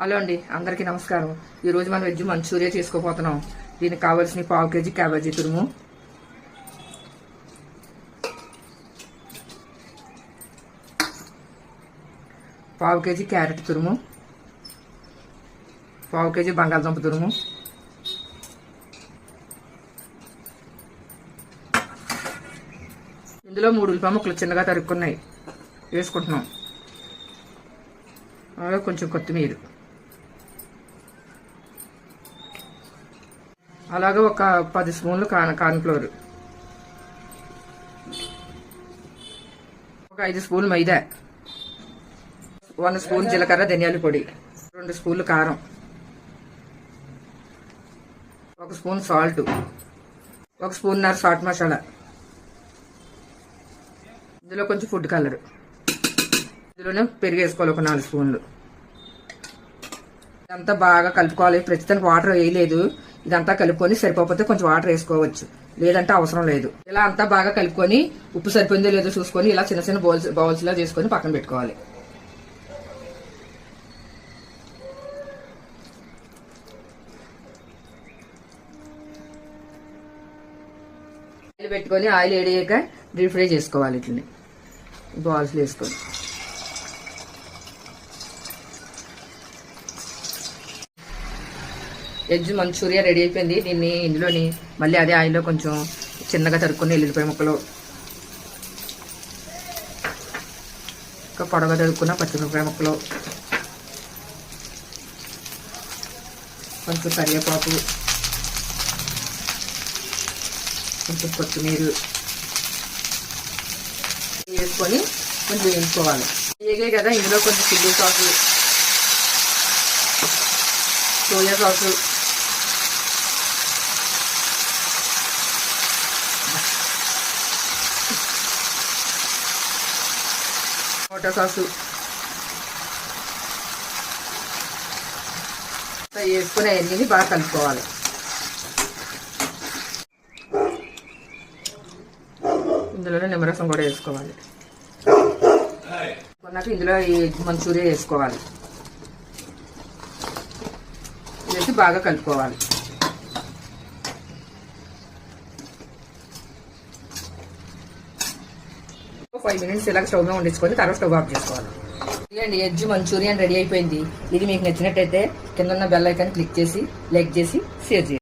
Hello అండి, అందరికీ నమస్కారం. ఈరోజు మనం వెజ్ మంచూరియా చేసుకోబోతున్నాం. దీనికి కావాల్సిన 1/2 కేజీ క్యాబేజీ తురుము, 1/2 కేజీ క్యారెట్ తురుము, 1/2 కేజీ బంగాళదుంప తురుము, ఇందులో 3 ఉల్లిపాయ ముక్కలు చిన్నగా తరుక్కున్నాయి వేసుకుంటున్నాం. అలాగే కొంచెం కొత్తిమీర, అలాగే ఒక 10 స్పూన్లు కార్న్ఫ్లోర్, ఒక 5 స్పూన్లు మైదా, 1 స్పూన్ జీలకర్ర ధనియాల పొడి, 2 స్పూన్లు కారం, 1 స్పూన్ సాల్ట్, 1 స్పూన్నర చాట్ మసాలా, ఇందులో కొంచెం ఫుడ్ కలర్, ఇందులోనే పెరుగు వేసుకోవాలి ఒక 4 స్పూన్లు. ఇదంతా బాగా కలుపుకోవాలి. ప్రస్తుతానికి వాటర్ వేయలేదు. ఇదంతా కలుపుకొని సరిపోతే కొంచెం వాటర్ వేసుకోవచ్చు, లేదంటే అవసరం లేదు. ఇలా అంతా బాగా కలుపుకొని ఉప్పు సరిపోయిందో లేదో చూసుకొని ఇలా చిన్న చిన్న బౌల్స్ లా చేసుకొని పక్కన పెట్టుకోవాలి. ఆయిల్ పెట్టుకొని ఆయిల్ వేడియ్యాక డీప్ ఫ్రై చేసుకోవాలి. ఇట్లని బాల్స్ వేసుకొని వెజ్ మంచూరియా రెడీ అయిపోయింది. దీన్ని ఇందులోని మళ్ళీ అదే ఆయిల్లో కొంచెం చిన్నగా తరుక్కుని ఎల్లుల్లిపాయ ముక్కలు, ఇంకా పొడగా తరుక్కున్న పచ్చిమిరపకాయ ముక్కలు, కొంచెం కరివేపాకు, కొంచెం కొత్తిమీర వేసుకొని కొంచెం వేయించుకోవాలి. వేగే కదా ఇందులో కొంచెం chilli sauce, soya sauce, tomato sauce వేసుకుని అవన్నీ బాగా కలుపుకోవాలి. ఇందులోనే నిమ్మరసం కూడా వేసుకోవాలి. కొన్నాక ఇందులో ఈ మంచూరియా వేసుకోవాలి. వేసి బాగా కలుపుకోవాలి. ఒక 5 మినిట్స్ ఇలా స్టవ్ మీద వండించుకొని తర్వాత స్టవ్ ఆఫ్ చేసుకోవాలి. ఇదండి వెజ్ మంచూరియన్ రెడీ అయిపోయింది. ఇది మీకు నచ్చినట్టయితే కింద ఉన్న బెల్ ఐకాన్ క్లిక్ చేసి లైక్ చేసి షేర్ చేయండి.